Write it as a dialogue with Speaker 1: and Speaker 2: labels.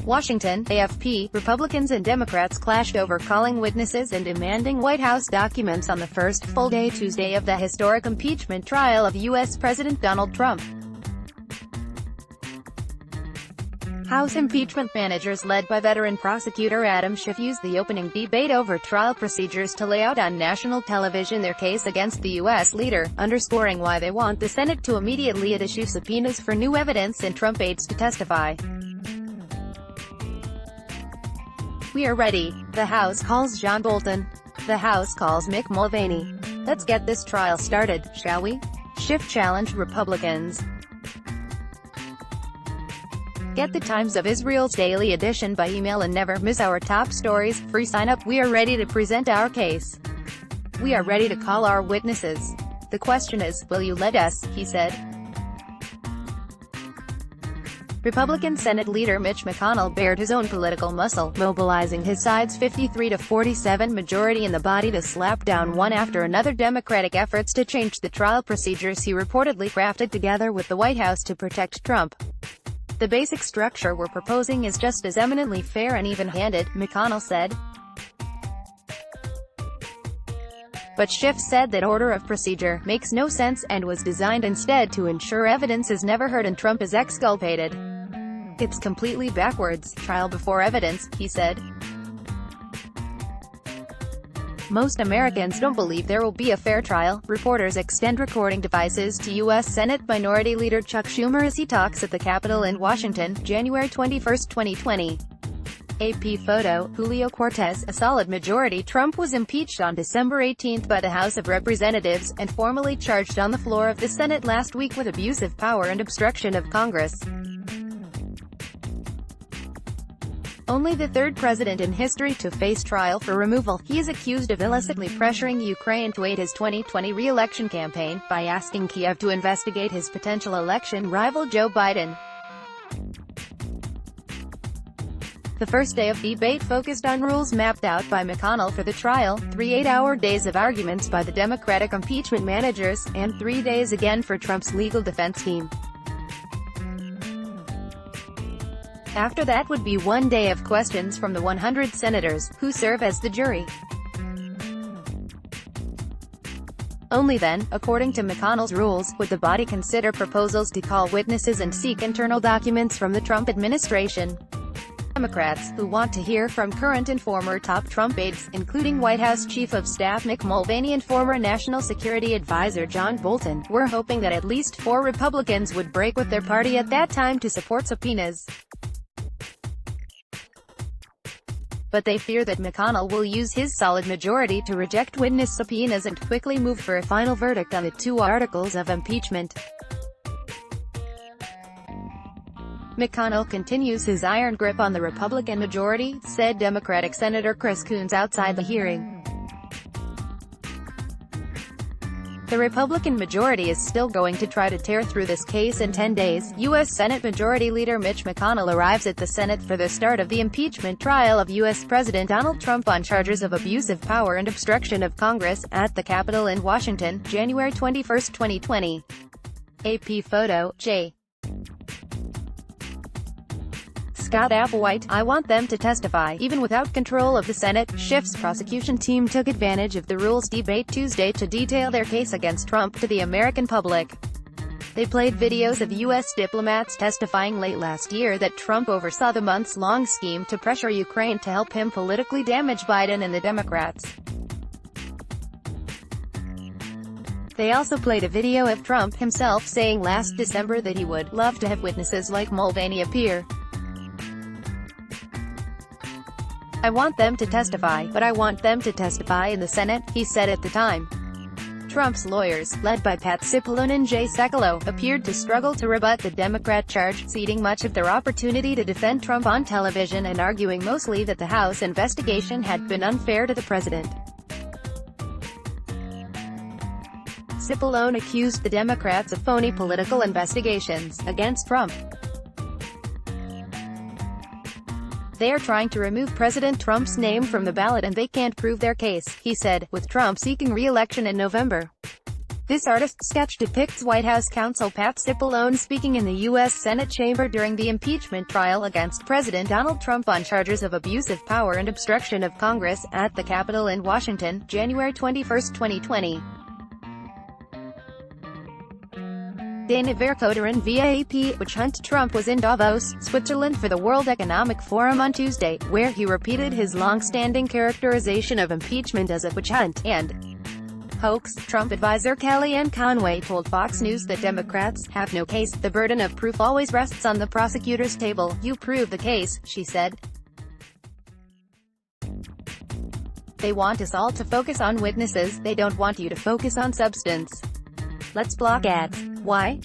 Speaker 1: Washington, AFP, Republicans and Democrats clashed over calling witnesses and demanding White House documents on the first full day Tuesday of the historic impeachment trial of U.S. President Donald Trump. House impeachment managers led by veteran prosecutor Adam Schiff used the opening debate over trial procedures to lay out on national television their case against the U.S. leader, underscoring why they want the Senate to immediately issue subpoenas for new evidence and Trump aides to testify. "We are ready. The House calls John Bolton. The House calls Mick Mulvaney. Let's get this trial started, shall we?" Schiff challenged Republicans. Get the Times of Israel's daily edition by email and never miss our top stories. Free sign up. "We are ready to present our case. We are ready to call our witnesses. The question is, will you let us?" he said. Republican Senate leader Mitch McConnell bared his own political muscle, mobilizing his side's 53-47 majority in the body to slap down one after another Democratic efforts to change the trial procedures he reportedly crafted together with the White House to protect Trump. "The basic structure we're proposing is just as eminently fair and even-handed," McConnell said. But Schiff said that order of procedure makes no sense and was designed instead to ensure evidence is never heard and Trump is exculpated. "It's completely backwards, trial before evidence," he said. "Most Americans don't believe there will be a fair trial." Reporters extend recording devices to U.S. Senate Minority Leader Chuck Schumer as he talks at the Capitol in Washington, January 21, 2020. AP photo, Julio Cortez, a solid majority. Trump was impeached on December 18 by the House of Representatives, and formally charged on the floor of the Senate last week with abuse of power and obstruction of Congress. Only the third president in history to face trial for removal, he is accused of illicitly pressuring Ukraine to aid his 2020 re-election campaign, by asking Kiev to investigate his potential election rival Joe Biden. The first day of debate focused on rules mapped out by McConnell for the trial, 3 8-hour days of arguments by the Democratic impeachment managers, and 3 days again for Trump's legal defense team. After that would be 1 day of questions from the 100 senators, who serve as the jury. Only then, according to McConnell's rules, would the body consider proposals to call witnesses and seek internal documents from the Trump administration. Democrats, who want to hear from current and former top Trump aides, including White House Chief of Staff Mick Mulvaney and former National Security Advisor John Bolton, were hoping that at least 4 Republicans would break with their party at that time to support subpoenas. But they fear that McConnell will use his solid majority to reject witness subpoenas and quickly move for a final verdict on the 2 articles of impeachment. McConnell continues his iron grip on the Republican majority, said Democratic Senator Chris Coons outside the hearing. The Republican majority is still going to try to tear through this case in 10 days. U.S. Senate Majority Leader Mitch McConnell arrives at the Senate for the start of the impeachment trial of U.S. President Donald Trump on charges of abuse of power and obstruction of Congress, at the Capitol in Washington, January 21, 2020. AP photo, J. Scott Applewhite. "I want them to testify." Even without control of the Senate, Schiff's prosecution team took advantage of the rules debate Tuesday to detail their case against Trump to the American public. They played videos of U.S. diplomats testifying late last year that Trump oversaw the months-long scheme to pressure Ukraine to help him politically damage Biden and the Democrats. They also played a video of Trump himself saying last December that he would love to have witnesses like Mulvaney appear. "I want them to testify, but I want them to testify in the Senate," he said at the time. Trump's lawyers, led by Pat Cipollone and Jay Sekulow, appeared to struggle to rebut the Democrat charge, ceding much of their opportunity to defend Trump on television and arguing mostly that the House investigation had been unfair to the president. Cipollone accused the Democrats of phony political investigations against Trump. "They are trying to remove President Trump's name from the ballot and they can't prove their case," he said, with Trump seeking re-election in November. This artist sketch depicts White House counsel Pat Cipollone speaking in the U.S. Senate chamber during the impeachment trial against President Donald Trump on charges of abuse of power and obstruction of Congress, at the Capitol in Washington, January 21, 2020. Dana Vercouteren via AP, witch hunt. Trump was in Davos, Switzerland for the World Economic Forum on Tuesday, where he repeated his long-standing characterization of impeachment as a witch hunt and hoax. Trump advisor Kellyanne Conway told Fox News that Democrats have no case. The burden of proof always rests on the prosecutor's table. You prove the case, she said. They want us all to focus on witnesses, they don't want you to focus on substance. Let's block ads. Why?